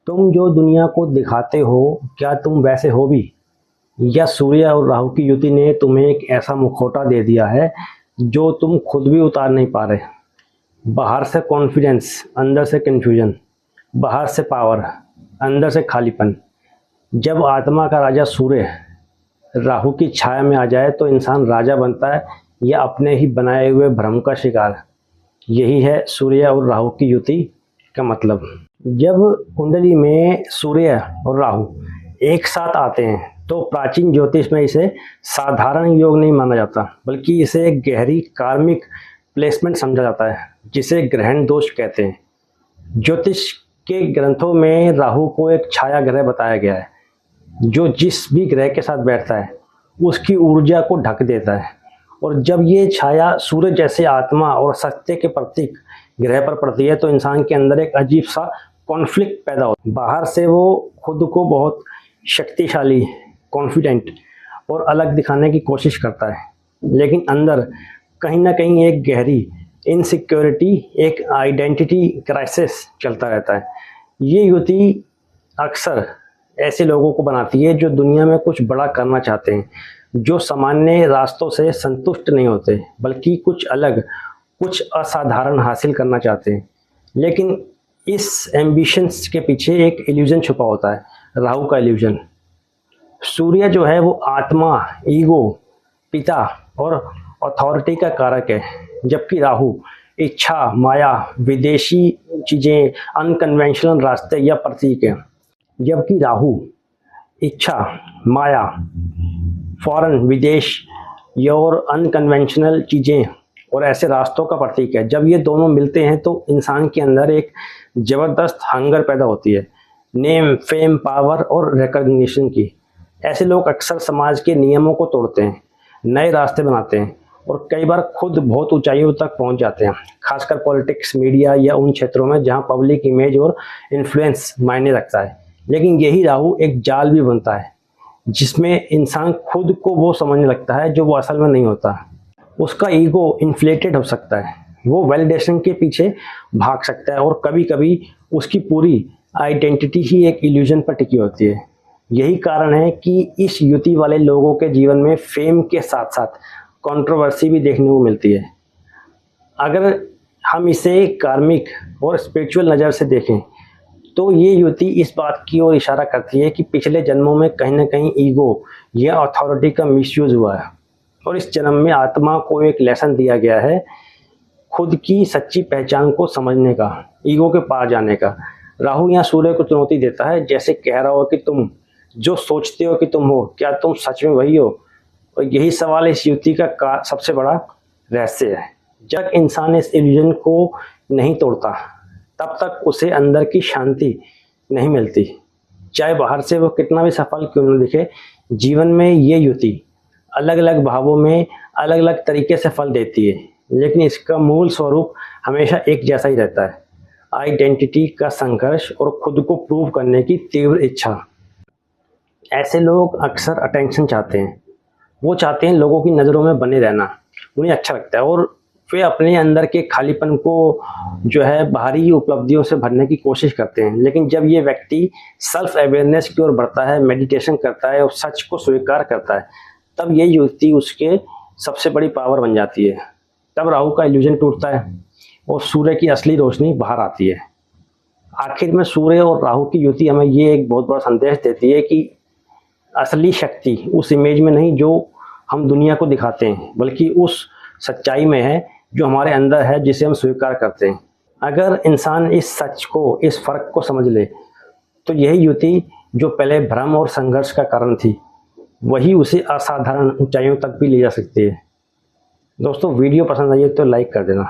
तुम जो दुनिया को दिखाते हो क्या तुम वैसे हो भी, या सूर्य और राहु की युति ने तुम्हें एक ऐसा मुखौटा दे दिया है जो तुम खुद भी उतार नहीं पा रहे। बाहर से कॉन्फिडेंस, अंदर से कंफ्यूजन। बाहर से पावर, अंदर से खालीपन। जब आत्मा का राजा सूर्य राहु की छाया में आ जाए तो इंसान राजा बनता है या अपने ही बनाए हुए भ्रम का शिकार। यही है सूर्य और राहु की युति का मतलब। जब कुंडली में सूर्य और राहु एक साथ आते हैं तो प्राचीन ज्योतिष में इसे साधारण योग नहीं माना जाता, बल्कि इसे एक गहरी कार्मिक प्लेसमेंट समझा जाता है, जिसे ग्रहण दोष कहते हैं। ज्योतिष के ग्रंथों में राहु को एक छाया ग्रह बताया गया है, जो जिस भी ग्रह के साथ बैठता है उसकी ऊर्जा को ढक देता है। और जब ये छाया सूर्य जैसे आत्मा और सत्य के प्रतीक ग्रह पर पड़ती है तो इंसान के अंदर एक अजीब सा कॉन्फ्लिक्ट पैदा होता है। बाहर से वो खुद को बहुत शक्तिशाली, कॉन्फिडेंट और अलग दिखाने की कोशिश करता है, लेकिन अंदर कहीं ना कहीं एक गहरी इनसिक्योरिटी, एक आइडेंटिटी क्राइसिस चलता रहता है। ये युति अक्सर ऐसे लोगों को बनाती है जो दुनिया में कुछ बड़ा करना चाहते हैं, जो सामान्य रास्तों से संतुष्ट नहीं होते, बल्कि कुछ अलग, कुछ असाधारण हासिल करना चाहते हैं। लेकिन इस एम्बिशंस के पीछे एक इल्यूजन छुपा होता है, राहु का इल्यूजन। सूर्य जो है वो आत्मा, ईगो, पिता और अथॉरिटी का कारक है, जबकि राहु इच्छा, माया, विदेशी चीज़ें, अनकन्वेंशनल रास्ते या प्रतीक है। जबकि राहु इच्छा, माया, फॉरेन, विदेश और अनकन्वेंशनल चीज़ें और ऐसे रास्तों का प्रतीक है। जब ये दोनों मिलते हैं तो इंसान के अंदर एक ज़बरदस्त हंगर पैदा होती है, नेम, फेम, पावर और रिकॉग्निशन की। ऐसे लोग अक्सर समाज के नियमों को तोड़ते हैं, नए रास्ते बनाते हैं और कई बार खुद बहुत ऊंचाइयों तक पहुंच जाते हैं, खासकर पॉलिटिक्स, मीडिया या उन क्षेत्रों में जहां पब्लिक इमेज और इन्फ्लुएंस मायने रखता है। लेकिन यही राहु एक जाल भी बनता है, जिसमें इंसान खुद को वो समझने लगता है जो वो असल में नहीं होता। उसका ईगो इन्फ्लेटेड हो सकता है, वो वैलिडेशन के पीछे भाग सकता है और कभी कभी उसकी पूरी आइडेंटिटी ही एक इल्यूजन पर टिकी होती है। यही कारण है कि इस युति वाले लोगों के जीवन में फेम के साथ साथ कंट्रोवर्सी भी देखने को मिलती है। अगर हम इसे कार्मिक और स्पिरिचुअल नज़र से देखें तो ये युति इस बात की ओर इशारा करती है कि पिछले जन्मों में कहीं ना कहीं ईगो या अथॉरिटी का मिसयूज हुआ है और इस जन्म में आत्मा को एक लेसन दिया गया है, खुद की सच्ची पहचान को समझने का, ईगो के पार जाने का। राहु या सूर्य को चुनौती देता है, जैसे कह रहा हो कि तुम जो सोचते हो कि तुम हो, क्या तुम सच में वही हो? और यही सवाल इस युति का सबसे बड़ा रहस्य है। जब इंसान इस इल्यूजन को नहीं तोड़ता तब तक उसे अंदर की शांति नहीं मिलती, चाहे बाहर से वो कितना भी सफल क्यों न दिखे। जीवन में ये युति अलग अलग भावों में अलग अलग तरीके से फल देती है, लेकिन इसका मूल स्वरूप हमेशा एक जैसा ही रहता है, आइडेंटिटी का संघर्ष और खुद को प्रूव करने की तीव्र इच्छा। ऐसे लोग अक्सर अटेंशन चाहते हैं, वो चाहते हैं लोगों की नज़रों में बने रहना, उन्हें अच्छा लगता है और वे अपने अंदर के खालीपन को जो है बाहरी उपलब्धियों से भरने की कोशिश करते हैं। लेकिन जब ये व्यक्ति सेल्फ अवेयरनेस की ओर बढ़ता है, मेडिटेशन करता है और सच को स्वीकार करता है, तब ये युति उसके सबसे बड़ी पावर बन जाती है। तब राहु का इल्यूजन टूटता है और सूर्य की असली रोशनी बाहर आती है। आखिर में सूर्य और राहु की युति हमें ये एक बहुत बड़ा संदेश देती है कि असली शक्ति उस इमेज में नहीं जो हम दुनिया को दिखाते हैं, बल्कि उस सच्चाई में है जो हमारे अंदर है, जिसे हम स्वीकार करते हैं। अगर इंसान इस सच को, इस फर्क को समझ ले तो यही युति जो पहले भ्रम और संघर्ष का कारण थी, वही उसे असाधारण ऊंचाइयों तक भी ले जा सकती है। दोस्तों, वीडियो पसंद आई है तो लाइक कर देना।